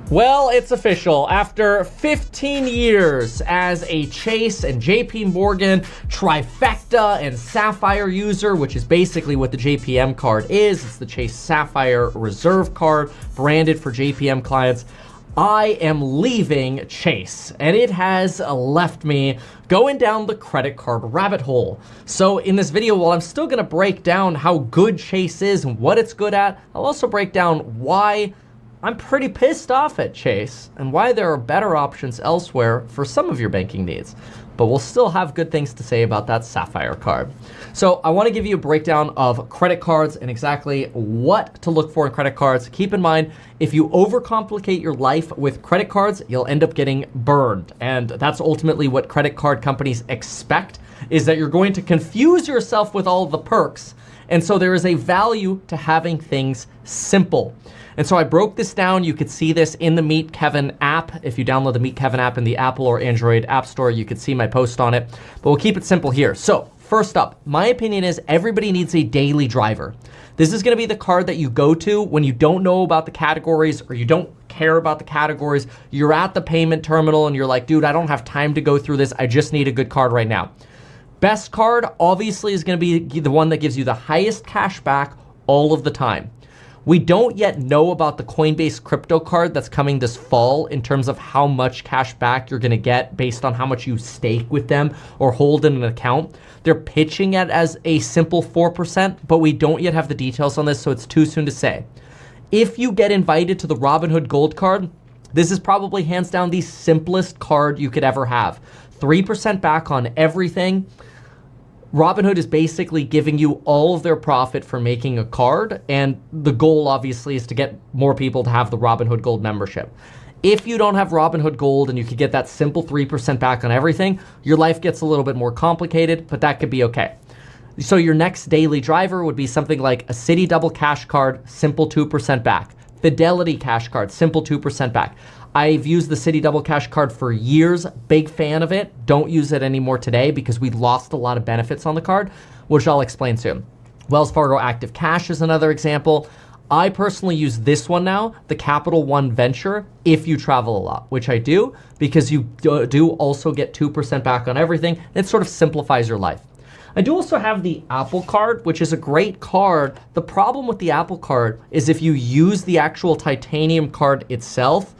Well, it's official. After 15 years as a Chase and JP Morgan Trifecta and Sapphire user, which is basically what the JPM card is, it's the Chase Sapphire Reserve card branded for JPM clients, I am leaving Chase, and it has left me going down the credit card rabbit hole. So in this video, while I'm still gonna break down how good Chase is and what it's good at, I'll also break down why I'm pretty pissed off at Chase and why there are better options elsewhere for some of your banking needs. But we'll still have good things to say about that Sapphire card. So I want to give you a breakdown of credit cards and exactly what to look for in credit cards. Keep in mind, if you overcomplicate your life with credit cards, you'll end up getting burned. And that's ultimately what credit card companies expect, is that you're going to confuse yourself with all of the perks. And so there is a value to having things simple. And so I broke this down. You could see this in the Meet Kevin app. If you download the Meet Kevin app in the Apple or Android App Store, you could see my post on it. But we'll keep it simple here. So first up, my opinion is everybody needs a daily driver. This is gonna be the card that you go to when you don't know about the categories or you don't care about the categories. You're at the payment terminal and you're like, dude, I don't have time to go through this. I just need a good card right now. Best card obviously is gonna be the one that gives you the highest cash back all of the time. We don't yet know about the Coinbase crypto card that's coming this fall in terms of how much cash back you're gonna get based on how much you stake with them or hold in an account. They're pitching it as a simple 4%, but we don't yet have the details on this, so it's too soon to say. If you get invited to the Robinhood Gold card, this is probably hands down the simplest card you could ever have. 3% back on everything. Robinhood is basically giving you all of their profit for making a card, and the goal obviously is to get more people to have the Robinhood Gold membership. If you don't have Robinhood Gold and you could get that simple 3% back on everything, your life gets a little bit more complicated, but that could be okay. So your next daily driver would be something like a Citi Double Cash card, simple 2% back. Fidelity Cash card, simple 2% back. I've used the Citi Double Cash card for years, big fan of it. Don't use it anymore today because we lost a lot of benefits on the card, which I'll explain soon. Wells Fargo Active Cash is another example. I personally use this one now, the Capital One Venture, if you travel a lot, which I do, because you do also get 2% back on everything. It sort of simplifies your life. I do also have the Apple card, which is a great card. The problem with the Apple card is if you use the actual titanium card itself,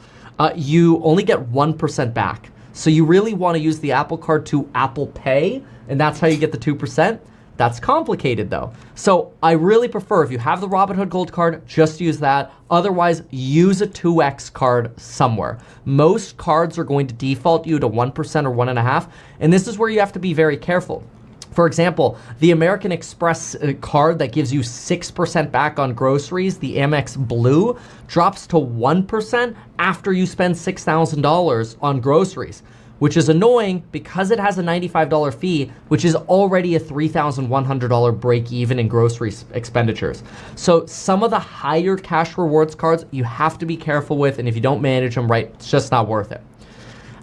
you only get 1% back. So you really want to use the Apple card to Apple Pay, and that's how you get the 2%. That's complicated though. So I really prefer, if you have the Robinhood Gold card, just use that. Otherwise, use a 2X card somewhere. Most cards are going to default you to 1% or 1.5%, and this is where you have to be very careful. For example, the American Express card that gives you 6% back on groceries, the Amex Blue, drops to 1% after you spend $6,000 on groceries, which is annoying because it has a $95 fee, which is already a $3,100 break even in grocery expenditures. So some of the higher cash rewards cards you have to be careful with, and if you don't manage them right, it's just not worth it.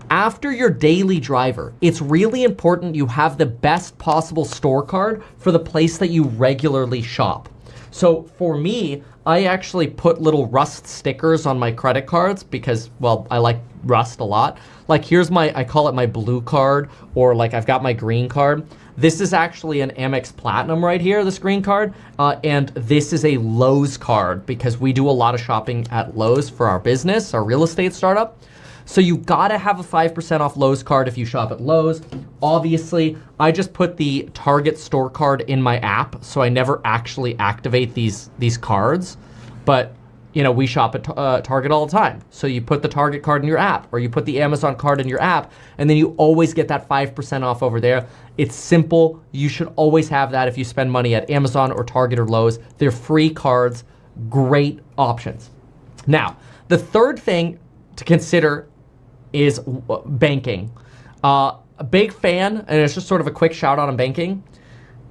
After your daily driver, it's really important you have the best possible store card for the place that you regularly shop. So for me, I actually put little Rust stickers on my credit cards because, well, I like Rust a lot. Like here's I call it my blue card, or like I've got my green card. This is actually an Amex Platinum right here, this green card. And this is a Lowe's card because we do a lot of shopping at Lowe's for our business, our real estate startup. So you gotta have a 5% off Lowe's card if you shop at Lowe's. Obviously, I just put the Target store card in my app, so I never actually activate these cards. But you know, we shop at Target all the time. So you put the Target card in your app, or you put the Amazon card in your app, and then you always get that 5% off over there. It's simple. You should always have that if you spend money at Amazon or Target or Lowe's. They're free cards, great options. Now, the third thing to consider is banking. A big fan, and it's just sort of a quick shout out on banking.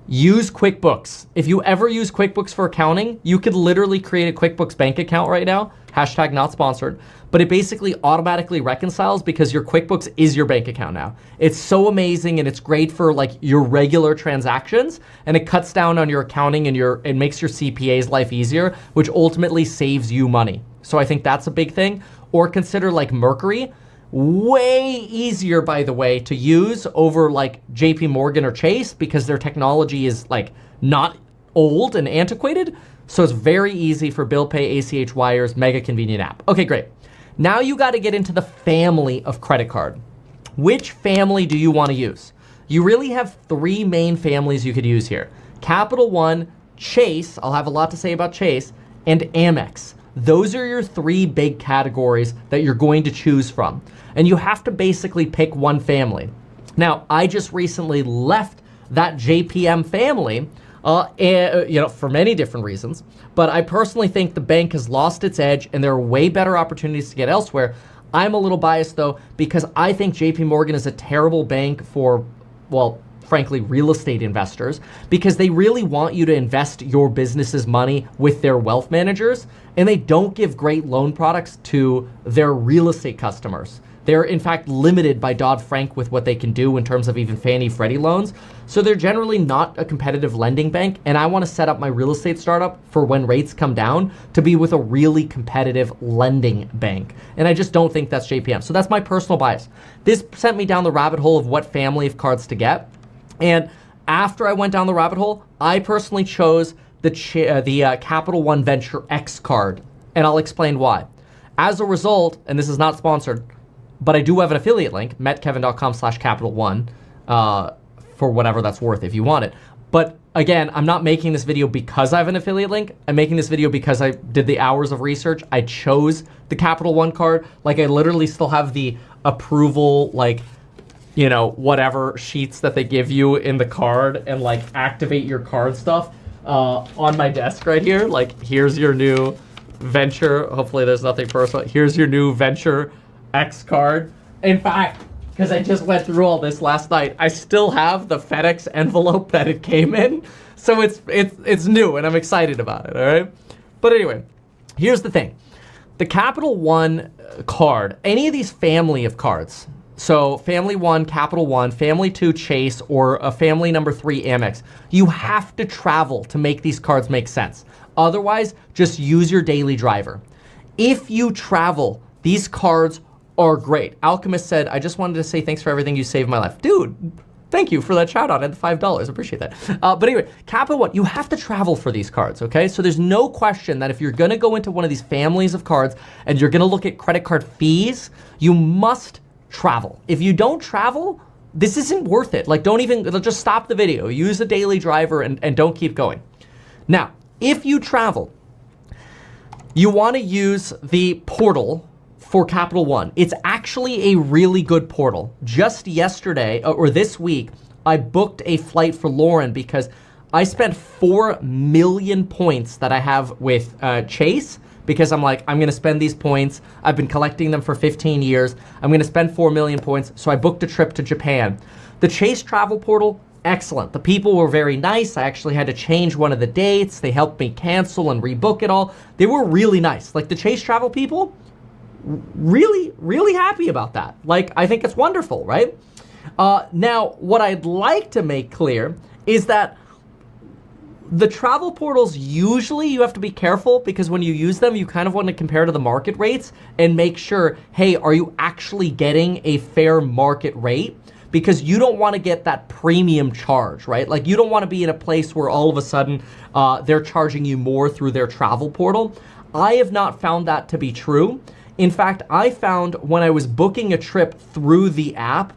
Use QuickBooks. If you ever use QuickBooks for accounting, you could literally create a QuickBooks bank account right now, hashtag not sponsored, but it basically automatically reconciles because your QuickBooks is your bank account now. It's so amazing, and it's great for like your regular transactions, and it cuts down on your accounting and it makes your CPA's life easier, which ultimately saves you money. So I think that's a big thing. or consider like Mercury. Way easier, by the way, to use over like JP Morgan or Chase because their technology is like not old and antiquated. So it's very easy for bill pay, ACH wires, mega convenient app. Okay, great. Now you got to get into the family of credit card. Which family do you want to use? You really have three main families you could use here. Capital One, Chase, I'll have a lot to say about Chase, and Amex. Those are your three big categories that you're going to choose from. And you have to basically pick one family. Now, I just recently left that JPM family, for many different reasons, but I personally think the bank has lost its edge and there are way better opportunities to get elsewhere. I'm a little biased though, because I think JP Morgan is a terrible bank for, well, frankly, real estate investors, because they really want you to invest your business's money with their wealth managers, and they don't give great loan products to their real estate customers. They're in fact limited by Dodd-Frank with what they can do in terms of even Fannie Freddie loans. So they're generally not a competitive lending bank. And I want to set up my real estate startup for when rates come down to be with a really competitive lending bank. And I just don't think that's JPM. So that's my personal bias. This sent me down the rabbit hole of what family of cards to get. And after I went down the rabbit hole, I personally chose the Capital One Venture X card. And I'll explain why. As a result, and this is not sponsored, but I do have an affiliate link, metkevin.com/capital1, for whatever that's worth if you want it. But again, I'm not making this video because I have an affiliate link. I'm making this video because I did the hours of research. I chose the Capital One card. Like, I literally still have the approval, like, whatever sheets that they give you in the card and like activate your card stuff on my desk right here. Like, here's your new Venture. Hopefully there's nothing personal. Here's your new Venture X card. In fact, because I just went through all this last night, I still have the FedEx envelope that it came in. So it's new and I'm excited about it, all right? But anyway, here's the thing. The Capital One card, any of these family of cards, so Family One, Capital One, Family Two, Chase, or a Family Number 3, Amex, you have to travel to make these cards make sense. Otherwise, just use your daily driver. If you travel, these cards are great. Alchemist said, I just wanted to say thanks for everything. You saved my life. Dude, thank you for that shout out and the $5. Appreciate that. But anyway, Capital One, you have to travel for these cards, okay? So there's no question that if you're gonna go into one of these families of cards and you're gonna look at credit card fees, you must travel. If you don't travel, this isn't worth it. Like, just stop the video. Use a daily driver and don't keep going. Now, if you travel, you wanna use the portal for Capital One. It's actually a really good portal. Just yesterday, or this week, I booked a flight for Lauren because I spent 4 million points that I have with Chase, because I'm like, I'm gonna spend these points. I've been collecting them for 15 years. I'm gonna spend 4 million points, so I booked a trip to Japan. The Chase travel portal, excellent. The people were very nice. I actually had to change one of the dates. They helped me cancel and rebook it all. They were really nice. Like, the Chase travel people, really, really happy about that. Like, I think it's wonderful, right? Now, what I'd like to make clear is that the travel portals, usually you have to be careful because when you use them, you kind of want to compare to the market rates and make sure, hey, are you actually getting a fair market rate? Because you don't want to get that premium charge, right? Like, you don't want to be in a place where all of a sudden they're charging you more through their travel portal. I have not found that to be true. In fact, I found when I was booking a trip through the app,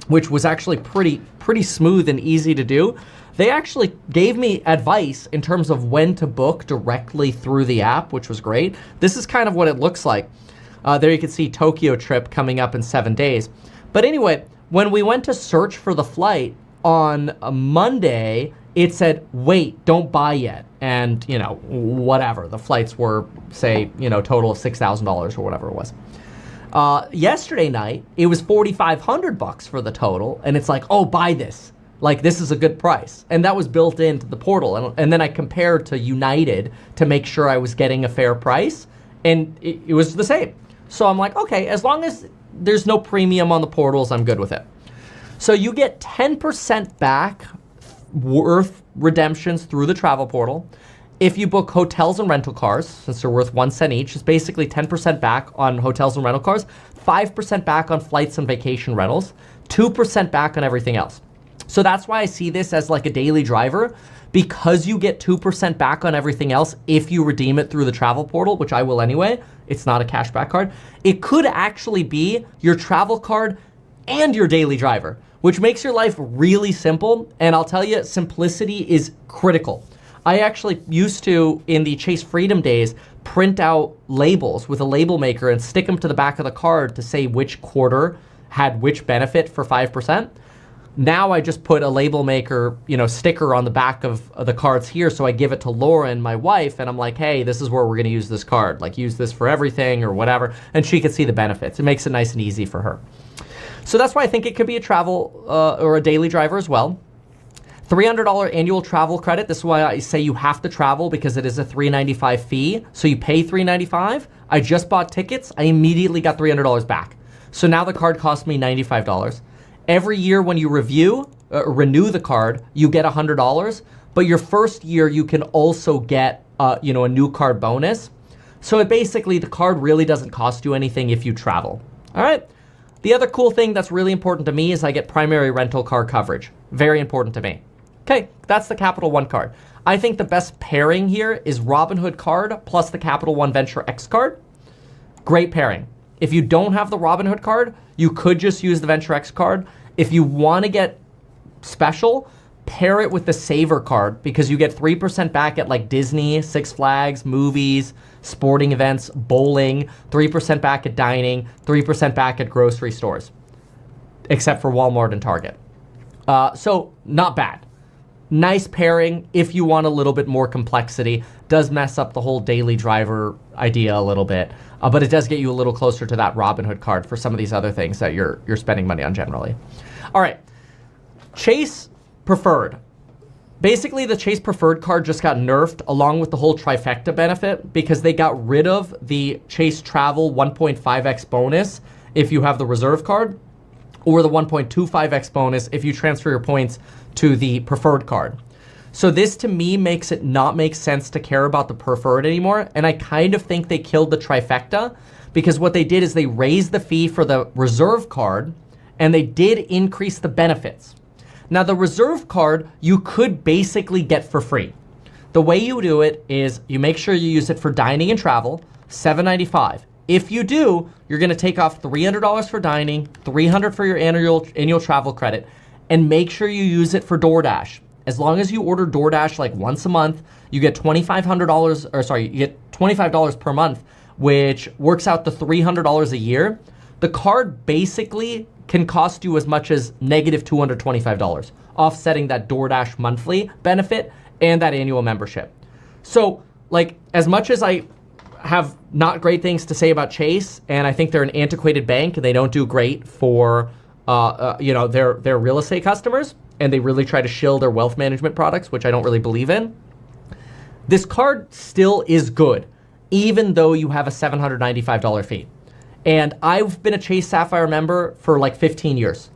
which was actually pretty smooth and easy to do, they actually gave me advice in terms of when to book directly through the app, which was great. This is kind of what it looks like. There you can see Tokyo trip coming up in 7 days. But anyway, when we went to search for the flight on a Monday, it said, wait, don't buy yet. And, whatever. The flights were, say, total of $6,000 or whatever it was. Yesterday night, it was $4,500 for the total. And it's like, oh, buy this. Like, this is a good price. And that was built into the portal. And then I compared to United to make sure I was getting a fair price. And it was the same. So I'm like, okay, as long as there's no premium on the portals, I'm good with it. So you get 10% back worth redemptions through the travel portal. If you book hotels and rental cars, since they're worth 1 cent each, it's basically 10% back on hotels and rental cars, 5% back on flights and vacation rentals, 2% back on everything else. So that's why I see this as like a daily driver, because you get 2% back on everything else if you redeem it through the travel portal, which I will anyway. It's not a cashback card. It could actually be your travel card and your daily driver, which makes your life really simple. And I'll tell you, simplicity is critical. I actually used to, in the Chase Freedom days, print out labels with a label maker and stick them to the back of the card to say which quarter had which benefit for 5%. Now I just put a label maker, sticker on the back of the cards here. So I give it to Lauren, my wife, and I'm like, hey, this is where we're going to use this card. Like, use this for everything or whatever. And she can see the benefits. It makes it nice and easy for her. So that's why I think it could be a travel or a daily driver as well. $300 annual travel credit. This is why I say you have to travel, because it is a $395 fee. So you pay $395. I just bought tickets. I immediately got $300 back. So now the card cost me $95. Every year when you renew the card, you get $100. But your first year, you can also get a new card bonus. So basically, the card really doesn't cost you anything if you travel. All right. The other cool thing that's really important to me is I get primary rental car coverage. Very important to me. Okay, that's the Capital One card. I think the best pairing here is Robinhood card plus the Capital One Venture X card. Great pairing. If you don't have the Robinhood card, you could just use the Venture X card. If you want to get special, pair it with the Saver card, because you get 3% back at like Disney, Six Flags, movies, sporting events, bowling, 3% back at dining, 3% back at grocery stores, except for Walmart and Target. So not bad. Nice pairing if you want a little bit more complexity. Does mess up the whole daily driver idea a little bit, but it does get you a little closer to that Robinhood card for some of these other things that you're spending money on generally. All right, Chase Preferred. Basically, the Chase Preferred card just got nerfed along with the whole Trifecta benefit, because they got rid of the Chase Travel 1.5x bonus if you have the Reserve card, or the 1.25x bonus if you transfer your points to the Preferred card. So this to me makes it not make sense to care about the Preferred anymore. And I kind of think they killed the Trifecta, because what they did is they raised the fee for the Reserve card and they did increase the benefits. Now the Reserve card you could basically get for free. The way you do it is you make sure you use it for dining and travel, $7.95. If you do, you're going to take off $300 for dining, $300 for your annual travel credit, and make sure you use it for DoorDash. As long as you order DoorDash like once a month, you get you get $25 per month, which works out to $300 a year. The card basically can cost you as much as negative $225, offsetting that DoorDash monthly benefit and that annual membership. So, like, as much as I have not great things to say about Chase, and I think they're an antiquated bank and they don't do great for their real estate customers, and they really try to shill their wealth management products, which I don't really believe in. This card still is good, even though you have a $795 fee. And I've been a Chase Sapphire member for like 15 years.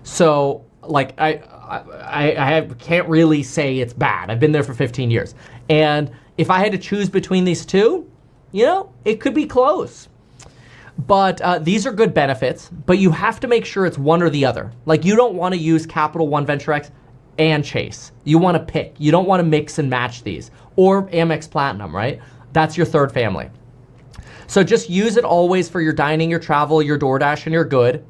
So like I can't really say it's bad. I've been there for 15 years. And if I had to choose between these two, it could be close. But these are good benefits, but you have to make sure it's one or the other. Like, you don't want to use Capital One Venture X and Chase. You want to pick. You don't want to mix and match these. Or Amex Platinum, right? That's your third family. So just use it always for your dining, your travel, your DoorDash, and you're good.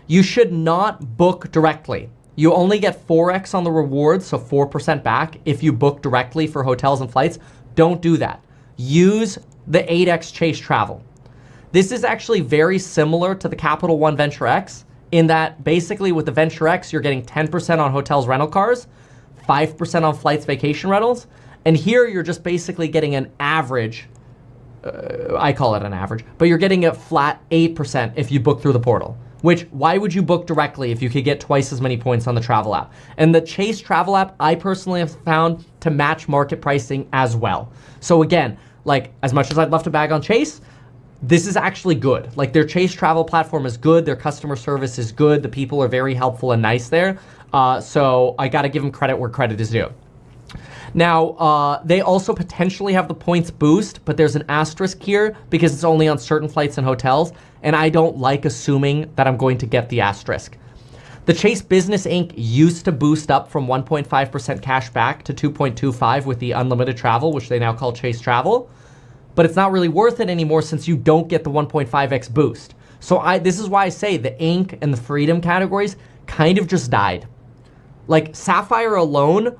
You should not book directly. You only get 4x on the rewards, so 4% back if you book directly for hotels and flights. Don't do that. Use the 8x Chase Travel. This is actually very similar to the Capital One Venture X, in that basically with the Venture X, you're getting 10% on hotels, rental cars, 5% on flights, vacation rentals. And here you're just basically getting an average, I call it an average, but you're getting a flat 8% if you book through the portal. Which, why would you book directly if you could get twice as many points on the travel app? And the Chase travel app, I personally have found to match market pricing as well. So again, like, as much as I'd love to bag on Chase, this is actually good. Like, their Chase travel platform is good. Their customer service is good. The people are very helpful and nice there. So I got to give them credit where credit is due. Now, they also potentially have the points boost, but there's an asterisk here because it's only on certain flights and hotels, and I don't like assuming that I'm going to get the asterisk. The Chase Business Inc. used to boost up from 1.5% cash back to 2.25 with the unlimited travel, which they now call Chase Travel, but it's not really worth it anymore since you don't get the 1.5x boost. So this is why I say the Inc. and the Freedom categories kind of just died. Like Sapphire alone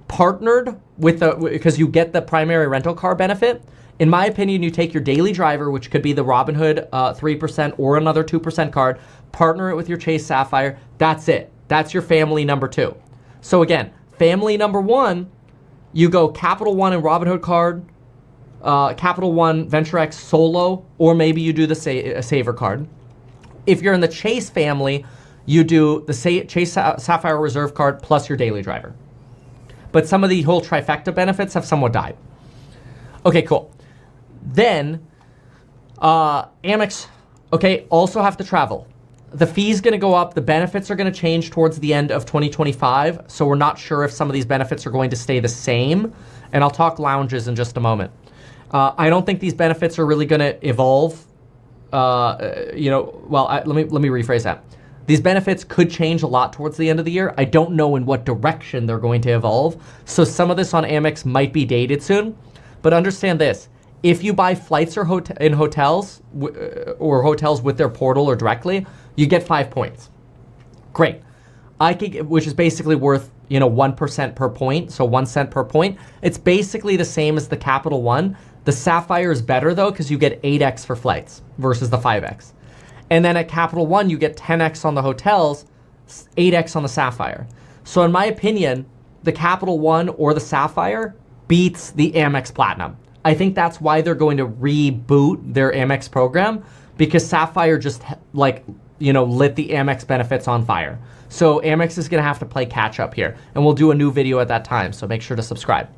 partnered with because you get the primary rental car benefit. In my opinion, you take your daily driver, which could be the Robinhood 3% or another 2% card, partner it with your Chase Sapphire. That's it. That's your family number 2. So again, family number 1, you go Capital One and Robinhood card, Capital One Venture X solo, or maybe you do the Saver card. If you're in the Chase family, you do the Chase Sapphire Reserve card plus your daily driver. But some of the whole trifecta benefits have somewhat died. Okay, cool. Then, Amex, okay, also have to travel. The fee's going to go up. The benefits are going to change towards the end of 2025. So we're not sure if some of these benefits are going to stay the same. And I'll talk lounges in just a moment. I don't think these benefits are really going to evolve. Let me rephrase that. These benefits could change a lot towards the end of the year. I don't know in what direction they're going to evolve. So some of this on Amex might be dated soon. But understand this. If you buy flights or in hotels or hotels with their portal or directly, you get 5 points. Great. Which is basically worth 1% per point, so 1 cent per point. It's basically the same as the Capital One. The Sapphire is better though because you get 8x for flights versus the 5x. And then at Capital One, you get 10x on the hotels, 8x on the Sapphire. So in my opinion, the Capital One or the Sapphire beats the Amex Platinum. I think that's why they're going to reboot their Amex program, because Sapphire just lit the Amex benefits on fire. So Amex is going to have to play catch up here, and we'll do a new video at that time, so make sure to subscribe.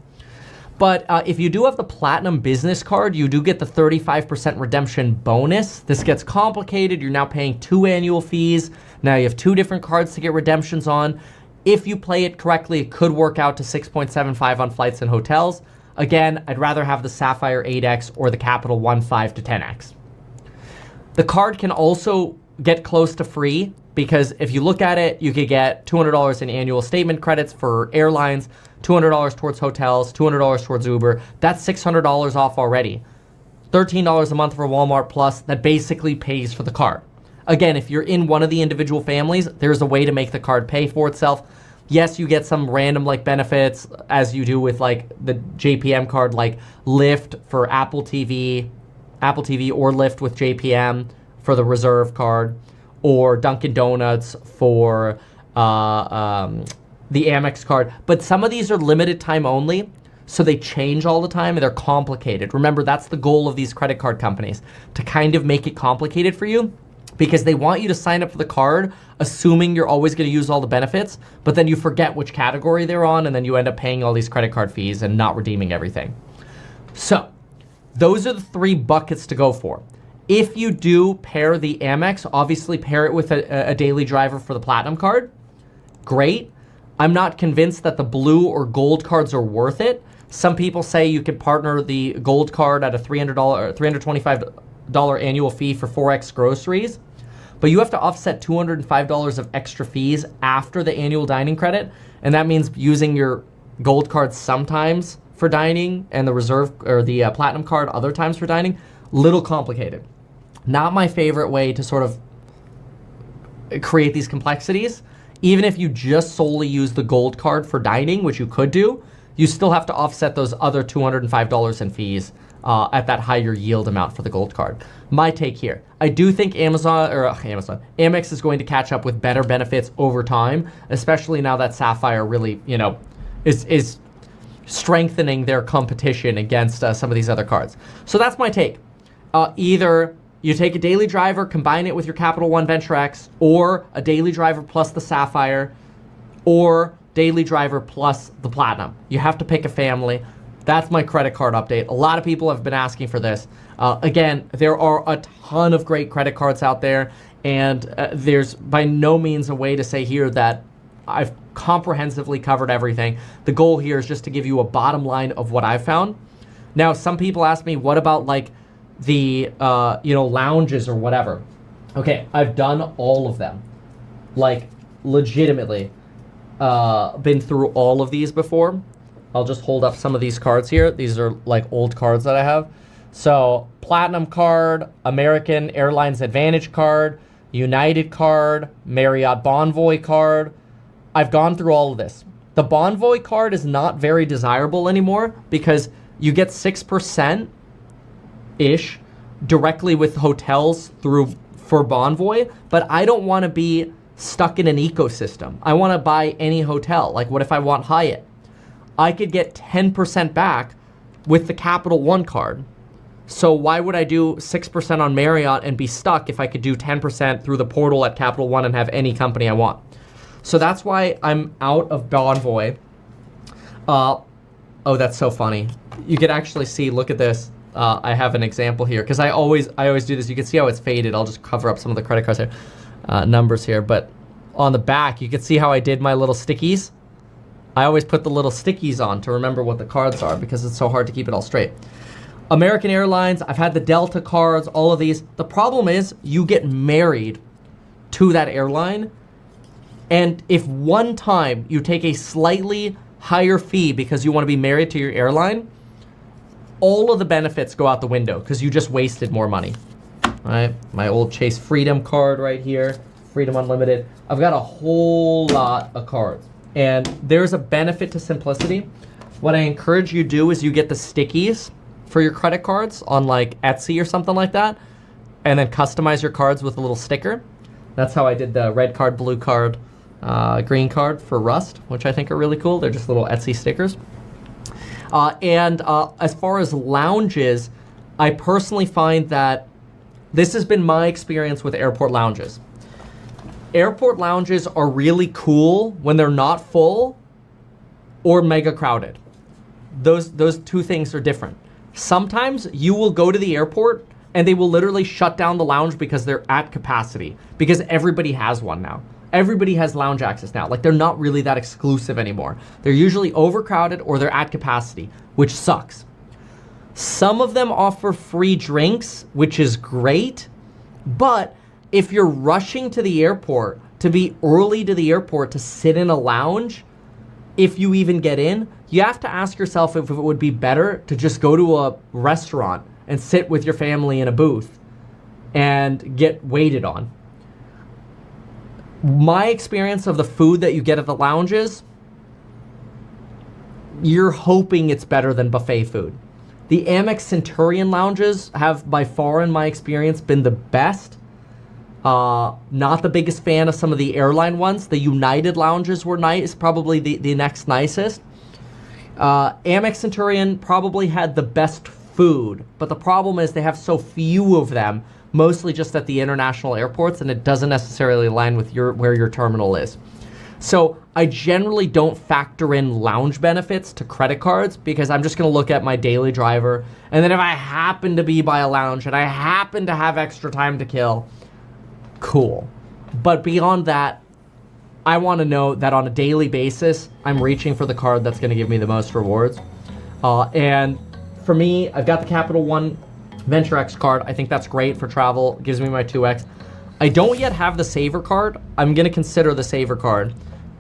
But if you do have the Platinum Business Card, you do get the 35% redemption bonus. This gets complicated. You're now paying 2 annual fees. Now you have 2 different cards to get redemptions on. If you play it correctly, it could work out to 6.75 on flights and hotels. Again, I'd rather have the Sapphire 8x or the Capital One 5 to 10x. The card can also get close to free because if you look at it, you could get $200 in annual statement credits for airlines, $200 towards hotels, $200 towards Uber. That's $600 off already. $13 a month for Walmart Plus. That basically pays for the card. Again, if you're in one of the individual families, there's a way to make the card pay for itself. Yes, you get some random benefits as you do with the JPM card, like Lyft for Apple TV or Lyft with JPM for the Reserve card, or Dunkin' Donuts for the Amex card. But some of these are limited time only, so they change all the time and they're complicated. Remember, that's the goal of these credit card companies, to kind of make it complicated for you, because they want you to sign up for the card assuming you're always going to use all the benefits, but then you forget which category they're on, and then you end up paying all these credit card fees and not redeeming everything. So those are the 3 buckets to go for. If you do pair the Amex, obviously pair it with a daily driver for the Platinum card. Great. I'm not convinced that the blue or gold cards are worth it. Some people say you could partner the gold card at a $325 annual fee for 4x groceries, but you have to offset $205 of extra fees after the annual dining credit, and that means using your gold card sometimes for dining and the Reserve or the Platinum card other times for dining. Little complicated. Not my favorite way to sort of create these complexities. Even if you just solely use the gold card for dining, which you could do, you still have to offset those other $205 in fees at that higher yield amount for the gold card. My take here, I do think Amex is going to catch up with better benefits over time, especially now that Sapphire really, is strengthening their competition against some of these other cards. So that's my take. Either you take a daily driver, combine it with your Capital One Venture X, or a daily driver plus the Sapphire, or daily driver plus the Platinum. You have to pick a family. That's my credit card update. A lot of people have been asking for this. Again, there are a ton of great credit cards out there, and there's by no means a way to say here that I've comprehensively covered everything. The goal here is just to give you a bottom line of what I've found. Now, some people ask me, what about like the, lounges or whatever? Okay, I've done all of them. Like, legitimately, been through all of these before. I'll just hold up some of these cards here. These are like old cards that I have. So, Platinum card, American Airlines Advantage card, United card, Marriott Bonvoy card. I've gone through all of this. The Bonvoy card is not very desirable anymore because you get 6%-ish directly with hotels for Bonvoy, but I don't want to be stuck in an ecosystem. I want to buy any hotel. Like, what if I want Hyatt? I could get 10% back with the Capital One card. So why would I do 6% on Marriott and be stuck if I could do 10% through the portal at Capital One and have any company I want? So that's why I'm out of Bonvoy. Oh, that's so funny. You could actually see, look at this. I have an example here because I always do this. You can see how it's faded. I'll just cover up some of the credit cards here, numbers here. But on the back, you can see how I did my little stickies. I always put the little stickies on to remember what the cards are because it's so hard to keep it all straight. American Airlines, I've had the Delta cards, all of these. The problem is you get married to that airline, and if one time you take a slightly higher fee because you want to be married to your airline, all of the benefits go out the window because you just wasted more money. All right, my old Chase Freedom card right here, Freedom Unlimited. I've got a whole lot of cards, and there's a benefit to simplicity. What I encourage you to do is you get the stickies for your credit cards on like Etsy or something like that, and then customize your cards with a little sticker. That's how I did the red card, blue card, green card for Rust, which I think are really cool. They're just little Etsy stickers. And as far as lounges, I personally find that this has been my experience with airport lounges. Airport lounges are really cool when they're not full or mega crowded. Those two things are different. Sometimes you will go to the airport and they will literally shut down the lounge because they're at capacity because everybody has one now. Everybody has lounge access now. Like, they're not really that exclusive anymore. They're usually overcrowded or they're at capacity, which sucks. Some of them offer free drinks, which is great, but if you're rushing to the airport, to be early to the airport to sit in a lounge, if you even get in, you have to ask yourself if it would be better to just go to a restaurant and sit with your family in a booth and get waited on. My experience of the food that you get at the lounges, you're hoping it's better than buffet food. The Amex Centurion lounges have, by far in my experience, been the best. Not the biggest fan of some of the airline ones. The United lounges were nice, probably the next nicest. Amex Centurion probably had the best food, but the problem is they have so few of them, mostly just at the international airports, and it doesn't necessarily align with where your terminal is. So I generally don't factor in lounge benefits to credit cards because I'm just going to look at my daily driver, and then if I happen to be by a lounge and I happen to have extra time to kill, cool. But beyond that, I want to know that on a daily basis, I'm reaching for the card that's going to give me the most rewards. And for me, I've got the Capital One Venture X card. I think that's great for travel. It gives me my 2X. I don't yet have the Saver card. I'm going to consider the Saver card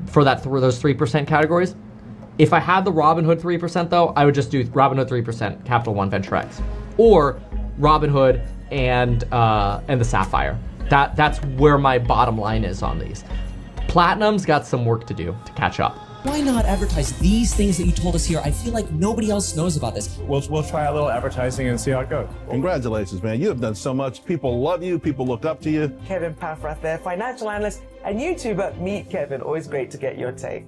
for those 3% categories. If I had the Robinhood 3% though, I would just do Robinhood 3%, Capital One Venture X, or Robinhood and the Sapphire. That's where my bottom line is on these. Platinum's got some work to do to catch up. Why not advertise these things that you told us here? I feel like nobody else knows about this. We'll try a little advertising and see how it goes. Congratulations, man. You have done so much. People love you. People look up to you. Kevin Paffrath there, financial analyst and YouTuber. Meet Kevin. Always great to get your take.